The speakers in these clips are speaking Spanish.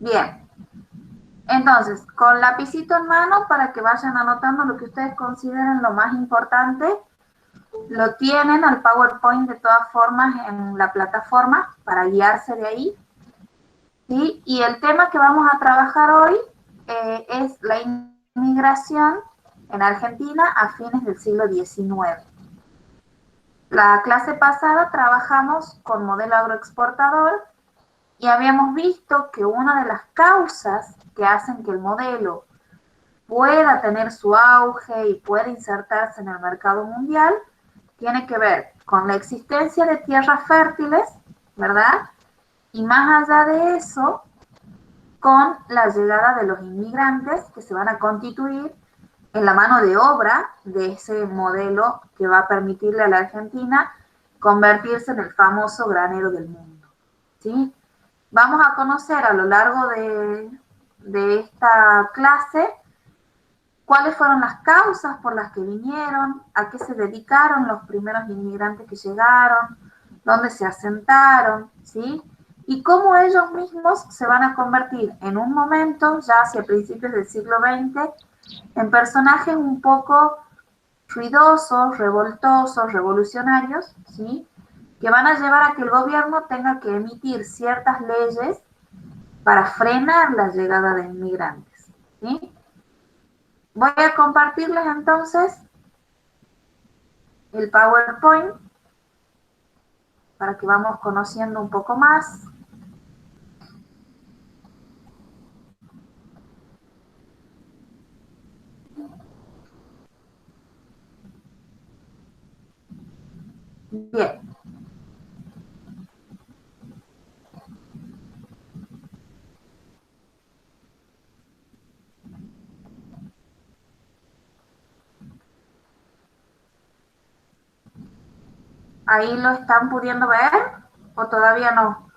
Bien. Entonces, con lapicito en mano para que vayan anotando lo que ustedes consideren lo más importante. Lo tienen al PowerPoint de todas formas en la plataforma para guiarse de ahí. ¿Sí? Y el tema que vamos a trabajar hoy es la inmigración en Argentina a fines del siglo XIX. La clase pasada trabajamos con modelo agroexportador y habíamos visto que una de las causas que hacen que el modelo pueda tener su auge y pueda insertarse en el mercado mundial tiene que ver con la existencia de tierras fértiles, ¿verdad? Y más allá de eso, con la llegada de los inmigrantes que se van a constituir en la mano de obra de ese modelo que va a permitirle a la Argentina convertirse en el famoso granero del mundo. ¿Sí? Vamos a conocer a lo largo de esta clase cuáles fueron las causas por las que vinieron, a qué se dedicaron los primeros inmigrantes que llegaron, dónde se asentaron, ¿sí? Y cómo ellos mismos se van a convertir en un momento, ya hacia principios del siglo XX, en personajes un poco ruidosos, revoltosos, revolucionarios, ¿sí? Que van a llevar a que el gobierno tenga que emitir ciertas leyes para frenar la llegada de inmigrantes, ¿sí? Voy a compartirles entonces el PowerPoint para que vamos conociendo un poco más. Bien. ¿Ahí lo están pudiendo ver o todavía no?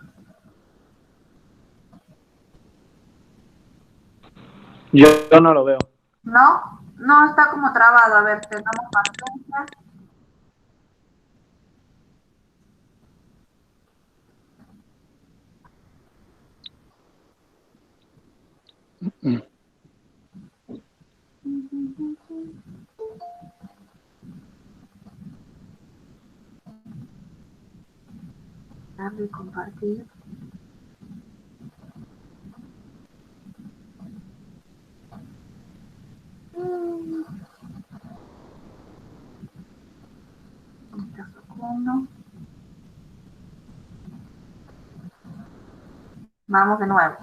Yo no lo veo. ¿No? No, está como trabado. A ver, tengamos paciencia. Darle compartir. Vamos de nuevo.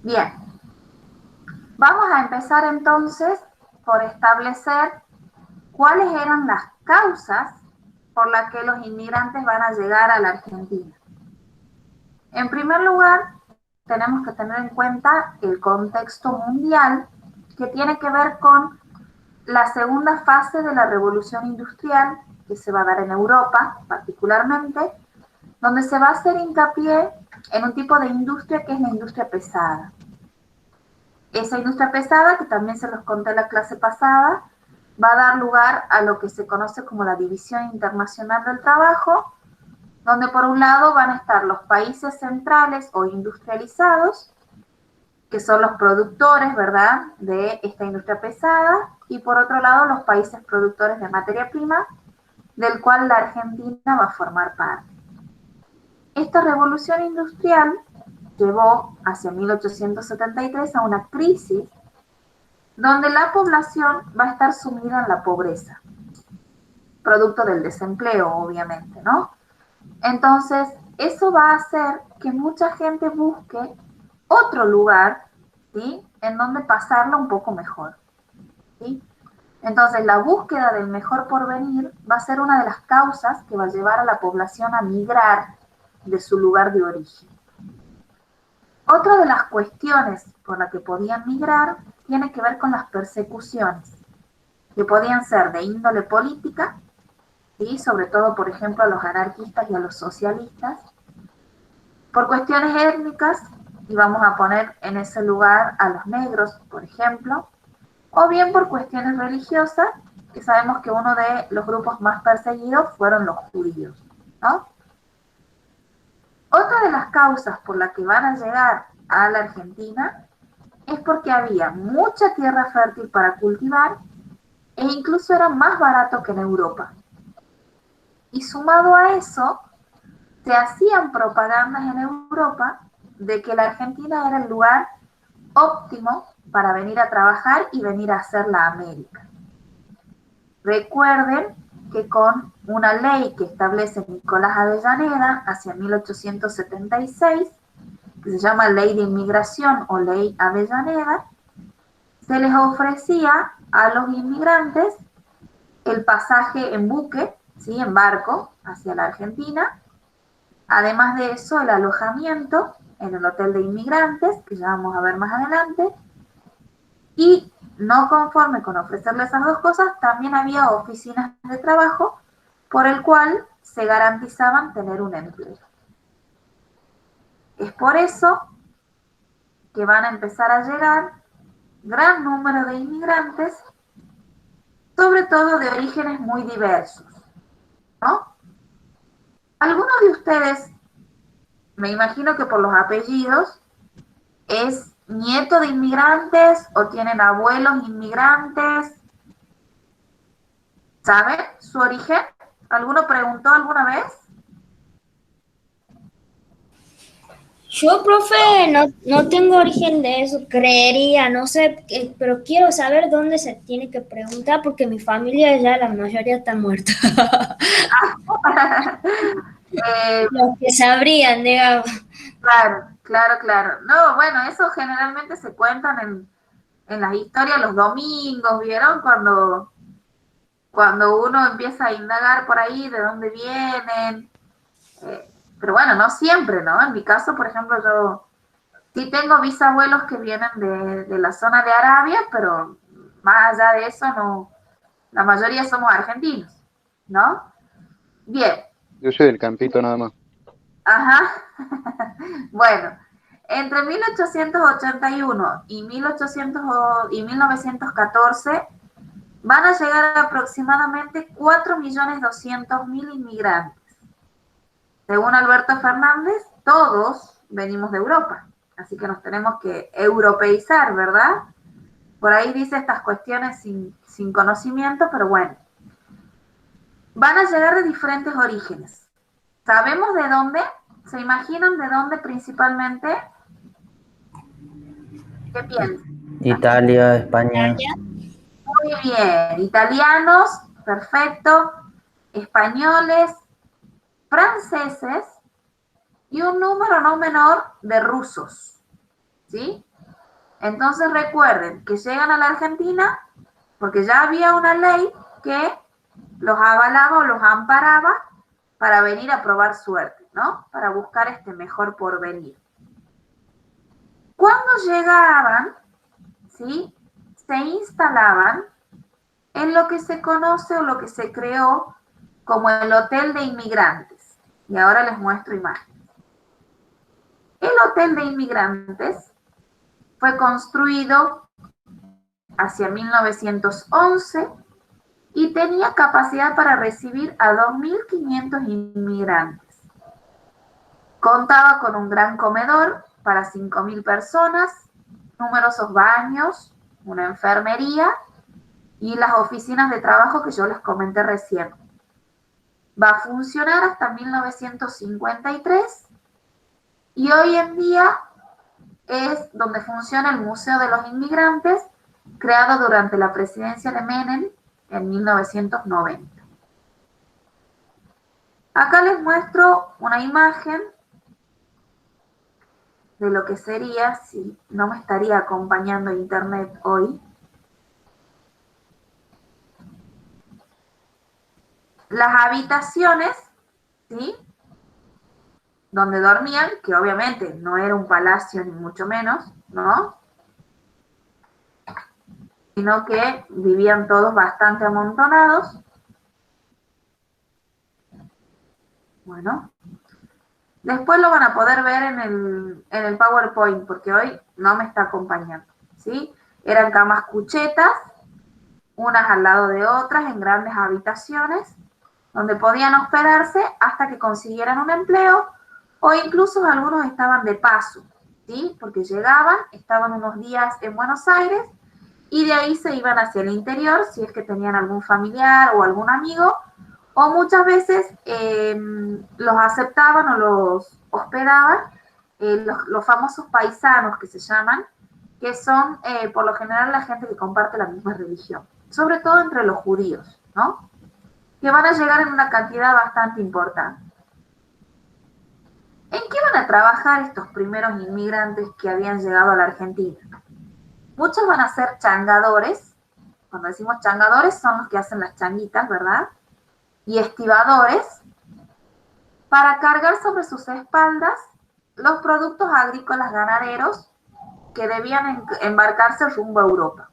Bien. Vamos a empezar entonces por establecer cuáles eran las causas por las que los inmigrantes van a llegar a la Argentina. En primer lugar, tenemos que tener en cuenta el contexto mundial que tiene que ver con la segunda fase de la revolución industrial que se va a dar en Europa particularmente, donde se va a hacer hincapié en un tipo de industria que es la industria pesada. Esa industria pesada, que también se los conté en la clase pasada, va a dar lugar a lo que se conoce como la División Internacional del Trabajo, donde por un lado van a estar los países centrales o industrializados, que son los productores, ¿verdad?, de esta industria pesada, y por otro lado los países productores de materia prima, del cual la Argentina va a formar parte. Esta revolución industrial llevó hacia 1873 a una crisis donde la población va a estar sumida en la pobreza, producto del desempleo, obviamente, ¿no? Entonces, eso va a hacer que mucha gente busque otro lugar, ¿sí?, en donde pasarlo un poco mejor, ¿sí? Entonces, la búsqueda del mejor porvenir va a ser una de las causas que va a llevar a la población a migrar de su lugar de origen. Otra de las cuestiones por las que podían migrar tiene que ver con las persecuciones, que podían ser de índole política, ¿sí? Sobre todo, por ejemplo, a los anarquistas y a los socialistas, por cuestiones étnicas, y vamos a poner en ese lugar a los negros, por ejemplo, o bien por cuestiones religiosas, que sabemos que uno de los grupos más perseguidos fueron los judíos, ¿no? Otra de las causas por las que van a llegar a la Argentina es porque había mucha tierra fértil para cultivar e incluso era más barato que en Europa. Y sumado a eso, se hacían propagandas en Europa de que la Argentina era el lugar óptimo para venir a trabajar y venir a hacer la América. Recuerden que con una ley que establece Nicolás Avellaneda hacia 1876, que se llama Ley de Inmigración o Ley Avellaneda, se les ofrecía a los inmigrantes el pasaje en buque, ¿sí? En barco, hacia la Argentina. Además de eso, el alojamiento en el hotel de inmigrantes, que ya vamos a ver más adelante. Y no conforme con ofrecerle esas dos cosas, también había oficinas de trabajo por el cual se garantizaban tener un empleo. Es por eso que van a empezar a llegar gran número de inmigrantes, sobre todo de orígenes muy diversos, ¿no? Algunos de ustedes, me imagino que por los apellidos, es nieto de inmigrantes o tienen abuelos inmigrantes. ¿Saben su origen? ¿Alguno preguntó alguna vez? Yo, profe, no tengo origen de eso, creería, no sé, pero quiero saber dónde se tiene que preguntar porque mi familia ya la mayoría está muerta. Los que sabrían, digamos. Claro, claro, claro. No, bueno, eso generalmente se cuentan en las historias los domingos, ¿vieron? Cuando uno empieza a indagar por ahí de dónde vienen. Pero bueno, no siempre, ¿no? En mi caso, por ejemplo, yo sí tengo bisabuelos que vienen de la zona de Arabia, pero más allá de eso, no, la mayoría somos argentinos, ¿no? Bien. Yo soy del campito nada más. Ajá. Bueno, entre 1881 y 1914 van a llegar aproximadamente 4.200.000 inmigrantes. Según Alberto Fernández, todos venimos de Europa, así que nos tenemos que europeizar, ¿verdad? Por ahí dice estas cuestiones sin conocimiento, pero bueno. Van a llegar de diferentes orígenes. ¿Sabemos de dónde? ¿Se imaginan de dónde principalmente? ¿Qué piensan? Italia, España. Muy bien. Italianos, perfecto. Españoles, franceses y un número no menor de rusos. ¿Sí? Entonces recuerden que llegan a la Argentina porque ya había una ley que los avalaba o los amparaba para venir a probar suerte, ¿no? Para buscar este mejor porvenir. Cuando llegaban, ¿sí? Se instalaban en lo que se conoce o lo que se creó como el Hotel de Inmigrantes. Y ahora les muestro imágenes. El Hotel de Inmigrantes fue construido hacia 1911 y tenía capacidad para recibir a 2.500 inmigrantes. Contaba con un gran comedor para 5.000 personas, numerosos baños, una enfermería y las oficinas de trabajo que yo les comenté recién. Va a funcionar hasta 1953 y hoy en día es donde funciona el Museo de los Inmigrantes, creado durante la presidencia de Menem en 1990. Acá les muestro una imagen de lo que sería si no me estaría acompañando internet hoy. Las habitaciones, ¿sí? Donde dormían, que obviamente no era un palacio ni mucho menos, ¿no? sino que vivían todos bastante amontonados. Bueno, después lo van a poder ver en el PowerPoint, porque hoy no me está acompañando, ¿sí? Eran camas cuchetas, unas al lado de otras, en grandes habitaciones, donde podían hospedarse hasta que consiguieran un empleo, o incluso algunos estaban de paso, ¿sí? Porque llegaban, estaban unos días en Buenos Aires, y de ahí se iban hacia el interior, si es que tenían algún familiar o algún amigo, o muchas veces los aceptaban o los hospedaban los famosos paisanos que se llaman, que son por lo general la gente que comparte la misma religión, sobre todo entre los judíos, ¿no? Que van a llegar en una cantidad bastante importante. ¿En qué van a trabajar estos primeros inmigrantes que habían llegado a la Argentina? Muchos van a ser changadores. Cuando decimos changadores son los que hacen las changuitas, ¿verdad? Y estibadores, para cargar sobre sus espaldas los productos agrícolas ganaderos que debían embarcarse rumbo a Europa.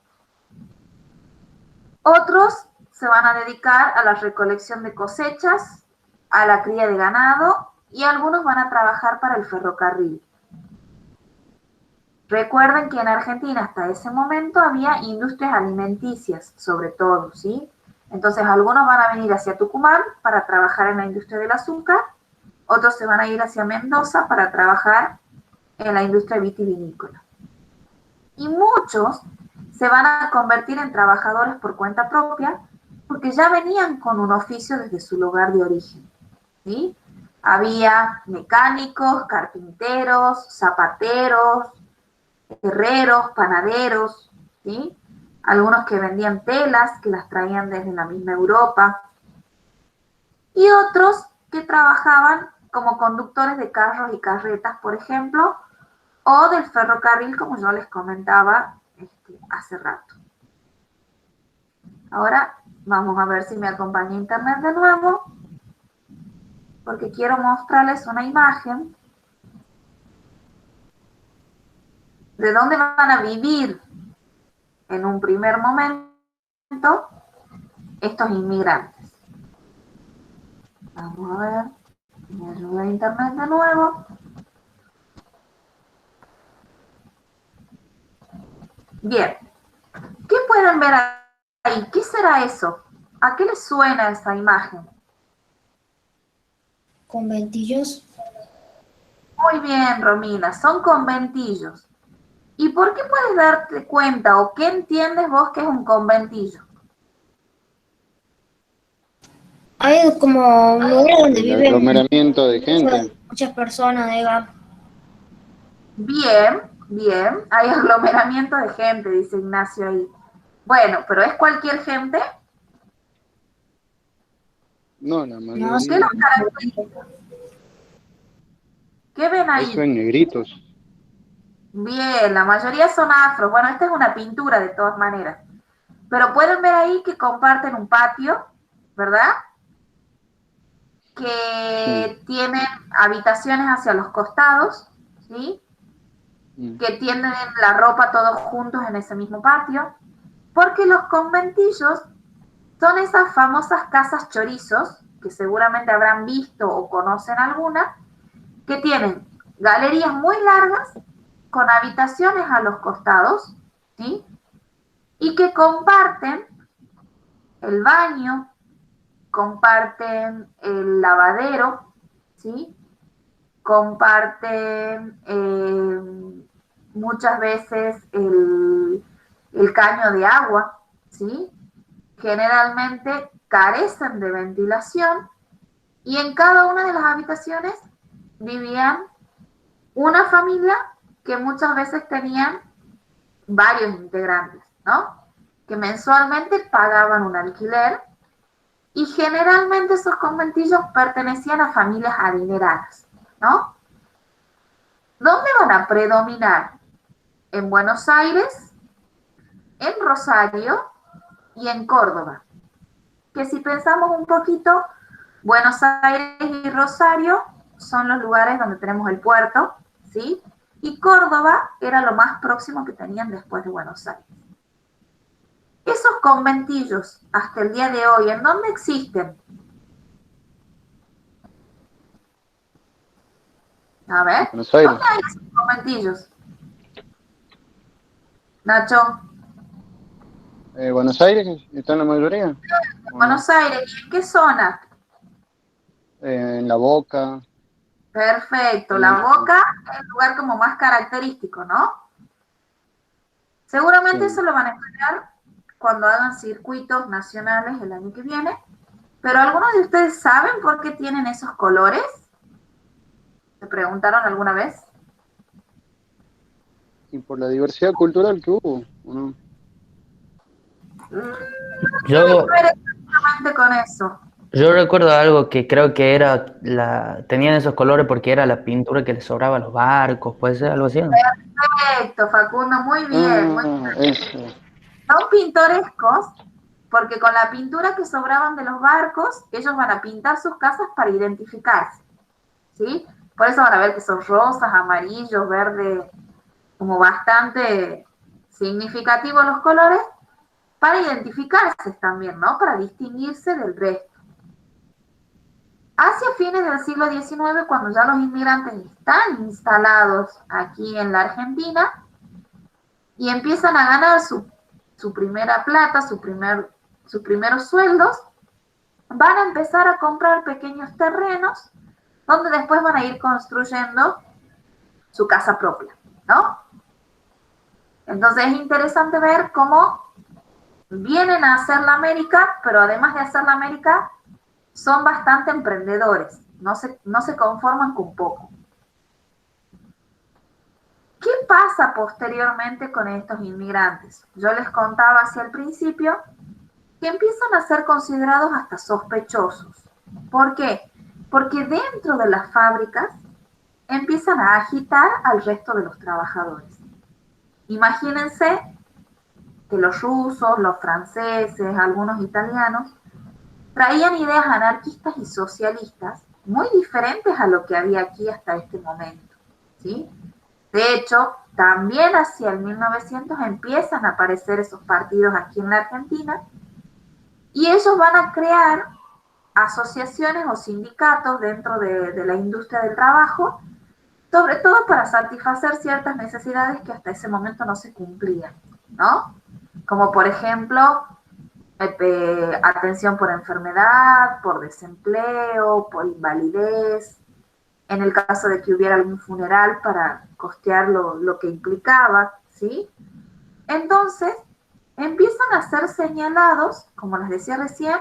Otros se van a dedicar a la recolección de cosechas, a la cría de ganado, y algunos van a trabajar para el ferrocarril. Recuerden que en Argentina hasta ese momento había industrias alimenticias, sobre todo, ¿sí? Entonces algunos van a venir hacia Tucumán para trabajar en la industria del azúcar, otros se van a ir hacia Mendoza para trabajar en la industria vitivinícola. Y muchos se van a convertir en trabajadores por cuenta propia porque ya venían con un oficio desde su lugar de origen, ¿sí? Había mecánicos, carpinteros, zapateros, herreros, panaderos, ¿sí? Algunos que vendían telas, que las traían desde la misma Europa, y otros que trabajaban como conductores de carros y carretas, por ejemplo, o del ferrocarril, como yo les comentaba hace rato. Ahora vamos a ver si me acompaña internet de nuevo, porque quiero mostrarles una imagen de dónde van a vivir en un primer momento estos inmigrantes. Vamos a ver, me ayuda internet de nuevo. Bien, ¿qué pueden ver ahí? ¿Qué será eso? ¿A qué les suena esa imagen? Conventillos. Muy bien, Romina, son conventillos. ¿Y por qué puedes darte cuenta o qué entiendes vos que es un conventillo? Hay como un lugar donde El viven aglomeramiento de gente. muchas personas, digamos. Bien, bien. Hay aglomeramiento de gente, dice Ignacio ahí. Bueno, pero ¿es cualquier gente? No, la No sé. ¿Qué los mayoría. caracteriza? ¿Qué ven Eso ahí? en negritos. Bien, la mayoría son afros. Bueno, esta es una pintura de todas maneras. Pero pueden ver ahí que comparten un patio, ¿verdad? Que Sí. tienen habitaciones hacia los costados, ¿sí? Que tienen la ropa todos juntos en ese mismo patio, porque los conventillos son esas famosas casas chorizos, que seguramente habrán visto o conocen alguna, que tienen galerías muy largas con habitaciones a los costados, ¿sí? Y que comparten el baño, comparten el lavadero, ¿sí? Comparten muchas veces el caño de agua, ¿sí? Generalmente carecen de ventilación y en cada una de las habitaciones vivían una familia que muchas veces tenían varios integrantes, ¿no? Que mensualmente pagaban un alquiler y generalmente esos conventillos pertenecían a familias adineradas, ¿no? ¿Dónde van a predominar? En Buenos Aires, en Rosario y en Córdoba. Que si pensamos un poquito, Buenos Aires y Rosario son los lugares donde tenemos el puerto, ¿sí? Y Córdoba era lo más próximo que tenían después de Buenos Aires. Esos conventillos, hasta el día de hoy, ¿en dónde existen? A ver, Buenos Aires. ¿dónde hay esos conventillos? Nacho, Buenos Aires, ¿está la mayoría? ¿O no? Buenos Aires, ¿y en qué zona? En La Boca. Perfecto, La Tenemos, Boca es el lugar como más característico, ¿no? Seguramente sí. eso lo van a estudiar cuando hagan circuitos nacionales el año que viene, pero ¿algunos de ustedes saben por qué tienen esos colores? ¿Se preguntaron alguna vez? Y por la diversidad cultural que hubo, ¿o no? No tiene que Yo, ver exactamente con eso. yo recuerdo algo que creo que era tenían esos colores porque era la pintura que les sobraba a los barcos, puede ser algo así, ¿no? Perfecto, Facundo, muy bien, muy bien. Eso. Son pintorescos porque con la pintura que sobraban de los barcos, ellos van a pintar sus casas para identificarse, ¿sí? Por eso van a ver que son rosas, amarillos, verde, como bastante significativos los colores, para identificarse también, ¿no? Para distinguirse del resto. Hacia fines del siglo XIX, cuando ya los inmigrantes están instalados aquí en la Argentina y empiezan a ganar su primera plata, sus primeros sueldos, van a empezar a comprar pequeños terrenos donde después van a ir construyendo su casa propia, ¿no? Entonces es interesante ver cómo vienen a hacer la América, pero además de hacer la América, son bastante emprendedores, no se conforman con poco. ¿Qué pasa posteriormente con estos inmigrantes? Yo les contaba hacia el principio que empiezan a ser considerados hasta sospechosos. ¿Por qué? Porque dentro de las fábricas empiezan a agitar al resto de los trabajadores. Imagínense que los rusos, los franceses, algunos italianos, traían ideas anarquistas y socialistas muy diferentes a lo que había aquí hasta este momento, ¿sí? De hecho, también hacia el 1900 empiezan a aparecer esos partidos aquí en la Argentina y ellos van a crear asociaciones o sindicatos dentro de la industria del trabajo, sobre todo para satisfacer ciertas necesidades que hasta ese momento no se cumplían, ¿no? Como por ejemplo, atención por enfermedad, por desempleo, por invalidez, en el caso de que hubiera algún funeral para costear lo que implicaba, ¿sí? Entonces, empiezan a ser señalados, como les decía recién,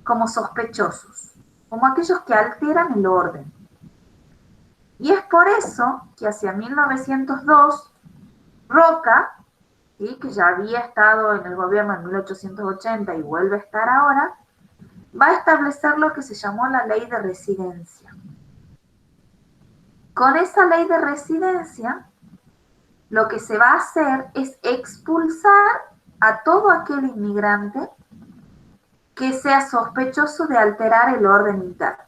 como sospechosos, como aquellos que alteran el orden. Y es por eso que hacia 1902, Roca, ¿sí?, que ya había estado en el gobierno en 1880 y vuelve a estar ahora, va a establecer lo que se llamó la ley de residencia. Con esa ley de residencia, lo que se va a hacer es expulsar a todo aquel inmigrante que sea sospechoso de alterar el orden interno,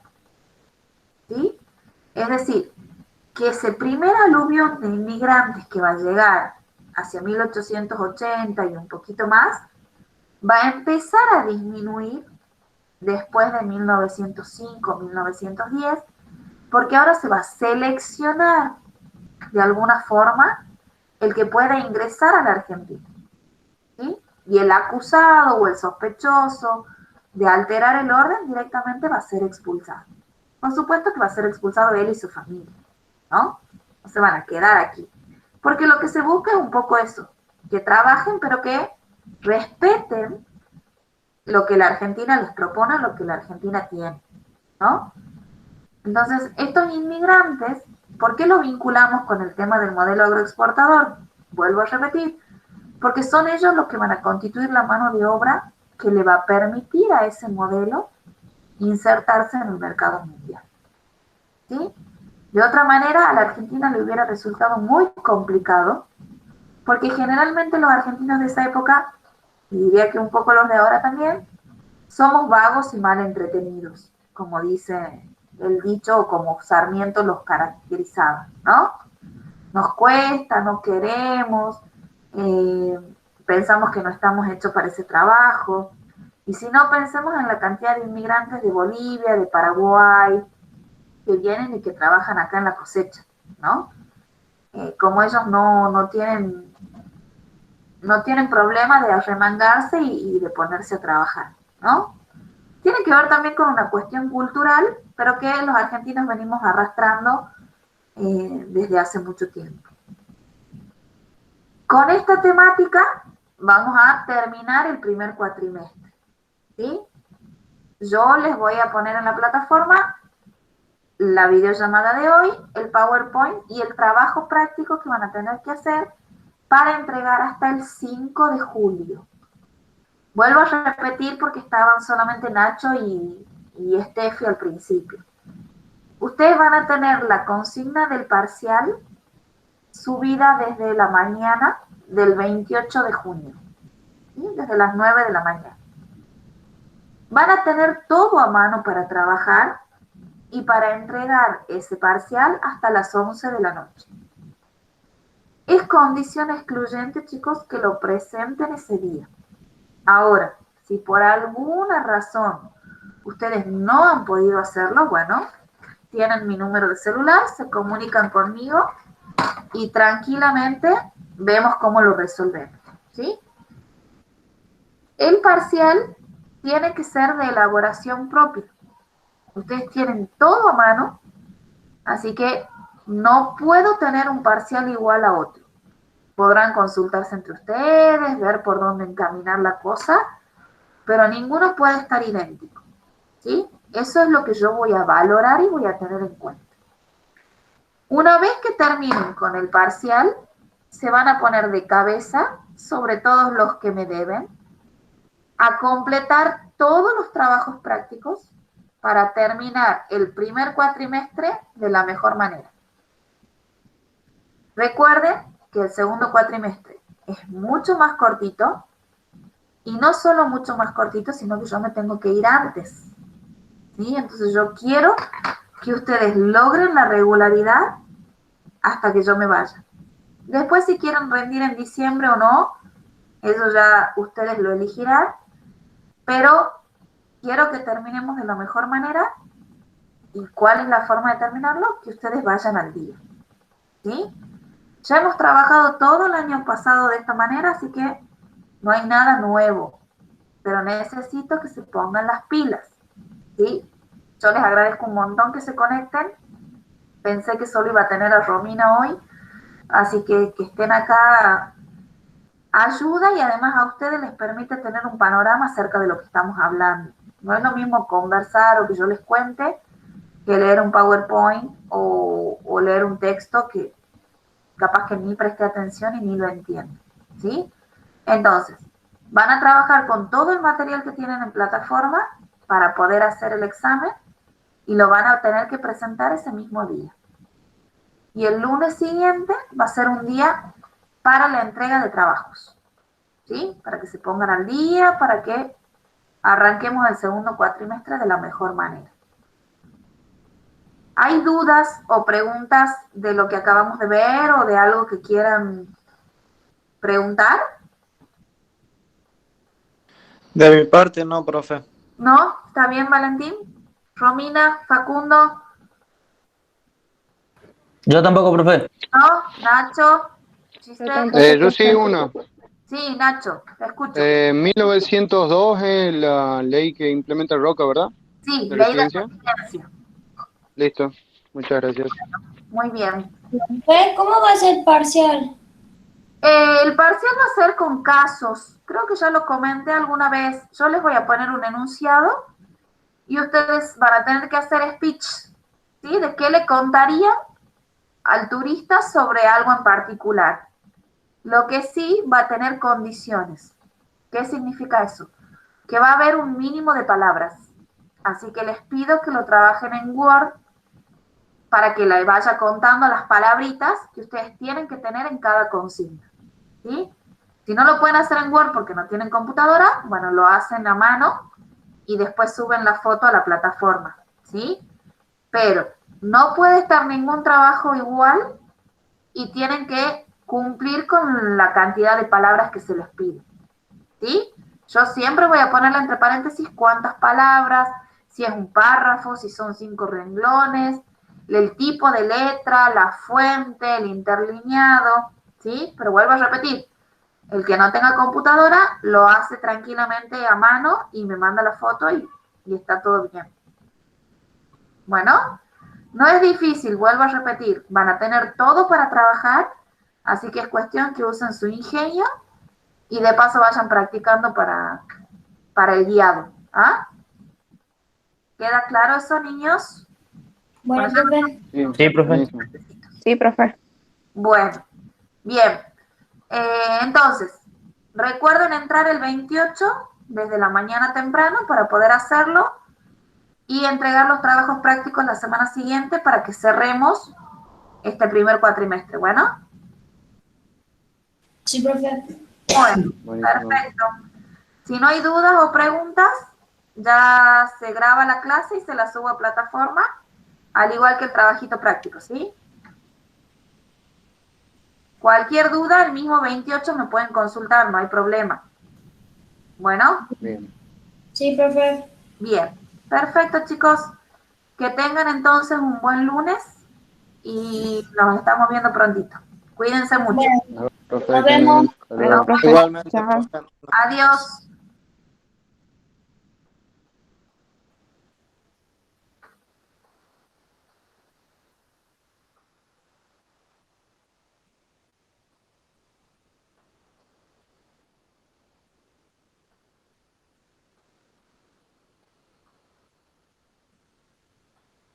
¿sí? Es decir, que ese primer aluvión de inmigrantes que va a llegar hacia 1880 y un poquito más, va a empezar a disminuir después de 1905, 1910, porque ahora se va a seleccionar de alguna forma el que pueda ingresar a la Argentina, ¿sí? Y el acusado o el sospechoso de alterar el orden directamente va a ser expulsado. Por supuesto que va a ser expulsado él y su familia, ¿no? No se van a quedar aquí. Porque lo que se busca es un poco eso, que trabajen pero que respeten lo que la Argentina les propone, lo que la Argentina tiene, ¿no? Entonces, estos inmigrantes, ¿por qué lo vinculamos con el tema del modelo agroexportador? Vuelvo a repetir, porque son ellos los que van a constituir la mano de obra que le va a permitir a ese modelo insertarse en el mercado mundial, ¿sí? De otra manera, a la Argentina le hubiera resultado muy complicado, porque generalmente los argentinos de esa época, y diría que un poco los de ahora también, somos vagos y mal entretenidos, como dice el dicho o como Sarmiento los caracterizaba, ¿no? Nos cuesta, no queremos, pensamos que no estamos hechos para ese trabajo. Y si no, pensemos en la cantidad de inmigrantes de Bolivia, de Paraguay, que vienen y que trabajan acá en la cosecha, ¿no? Como ellos no tienen problema de arremangarse y de ponerse a trabajar, ¿no? Tiene que ver también con una cuestión cultural, pero que los argentinos venimos arrastrando desde hace mucho tiempo. Con esta temática vamos a terminar el primer cuatrimestre, ¿sí? Yo les voy a poner en la plataforma la videollamada de hoy, el PowerPoint y el trabajo práctico que van a tener que hacer para entregar hasta el 5 de julio. Vuelvo a repetir porque estaban solamente Nacho y Estefi al principio. Ustedes van a tener la consigna del parcial subida desde la mañana del 28 de junio, ¿sí? Desde las 9 de la mañana. Van a tener todo a mano para trabajar y para entregar ese parcial hasta las 11 de la noche. Es condición excluyente, chicos, que lo presenten ese día. Ahora, si por alguna razón ustedes no han podido hacerlo, bueno, tienen mi número de celular, se comunican conmigo y tranquilamente vemos cómo lo resolvemos, ¿sí? El parcial tiene que ser de elaboración propia. Ustedes tienen todo a mano, así que no puedo tener un parcial igual a otro. Podrán consultarse entre ustedes, ver por dónde encaminar la cosa, pero ninguno puede estar idéntico, ¿sí? Eso es lo que yo voy a valorar y voy a tener en cuenta. Una vez que terminen con el parcial, se van a poner de cabeza, sobre todos los que me deben, a completar todos los trabajos prácticos para terminar el primer cuatrimestre de la mejor manera. Recuerden que el segundo cuatrimestre es mucho más cortito, y no solo mucho más cortito, sino que yo me tengo que ir antes, ¿sí? Entonces yo quiero que ustedes logren la regularidad hasta que yo me vaya. Después, si quieren rendir en diciembre o no, eso ya ustedes lo elegirán, pero quiero que terminemos de la mejor manera. ¿Y cuál es la forma de terminarlo? Que ustedes vayan al día, ¿sí? Ya hemos trabajado todo el año pasado de esta manera, así que no hay nada nuevo, pero necesito que se pongan las pilas, ¿sí? Yo les agradezco un montón que se conecten. Pensé que solo iba a tener a Romina hoy, así que estén acá ayuda y además a ustedes les permite tener un panorama acerca de lo que estamos hablando. No es lo mismo conversar o que yo les cuente que leer un PowerPoint o leer un texto que capaz que ni preste atención y ni lo entiendo, ¿sí? Entonces, van a trabajar con todo el material que tienen en plataforma para poder hacer el examen y lo van a tener que presentar ese mismo día. Y el lunes siguiente va a ser un día para la entrega de trabajos, ¿sí? Para que se pongan al día, para que arranquemos el segundo cuatrimestre de la mejor manera. ¿Hay dudas o preguntas de lo que acabamos de ver o de algo que quieran preguntar? De mi parte, no, profe. ¿No? ¿Está bien, Valentín? Romina, Facundo. Yo tampoco, profe. ¿No? Nacho. Yo sí, una. Sí, Nacho, te escucho. 1902 es la ley que implementa Roca, ¿verdad? Sí, De ley de residencia. residencia. Listo. Muchas gracias. Muy bien. ¿Cómo va a ser parcial? El parcial va a ser con casos. Creo que ya lo comenté alguna vez. Yo les voy a poner un enunciado y ustedes van a tener que hacer speech, ¿sí? De qué le contarían al turista sobre algo en particular. Lo que sí va a tener condiciones. ¿Qué significa eso? Que va a haber un mínimo de palabras. Así que les pido que lo trabajen en Word para que le vaya contando las palabritas que ustedes tienen que tener en cada consigna, ¿sí? Si no lo pueden hacer en Word porque no tienen computadora, bueno, lo hacen a mano y después suben la foto a la plataforma, ¿sí? Pero no puede estar ningún trabajo igual y tienen que cumplir con la cantidad de palabras que se les pide, ¿sí? Yo siempre voy a ponerle entre paréntesis cuántas palabras, si es un párrafo, si son 5 renglones, el tipo de letra, la fuente, el interlineado, ¿sí? Pero vuelvo a repetir, el que no tenga computadora lo hace tranquilamente a mano y me manda la foto y está todo bien. Bueno, no es difícil, vuelvo a repetir, van a tener todo para trabajar, así que es cuestión que usen su ingenio y de paso vayan practicando para el guiado. ¿Ah? ¿Queda claro eso, niños? Bueno, profe. Sí, profe. buenísimo. Sí, profe. Bueno, bien. Entonces, recuerden entrar el 28 desde la mañana temprano para poder hacerlo y entregar los trabajos prácticos la semana siguiente para que cerremos este primer cuatrimestre. ¿Bueno? Sí, profe. Bueno, Buenísimo. perfecto. Si no hay dudas o preguntas, ya se graba la clase y se la subo a plataforma, al igual que el trabajito práctico, ¿sí? Cualquier duda, el mismo 28 me pueden consultar, no hay problema. Bueno, Bien. Sí, profe. bien. Perfecto, chicos. Que tengan entonces un buen lunes y nos estamos viendo prontito. Cuídense mucho. Bueno, Profe, nos vemos. hasta luego. Bueno, profe. Igualmente, Chao. profe. Adiós.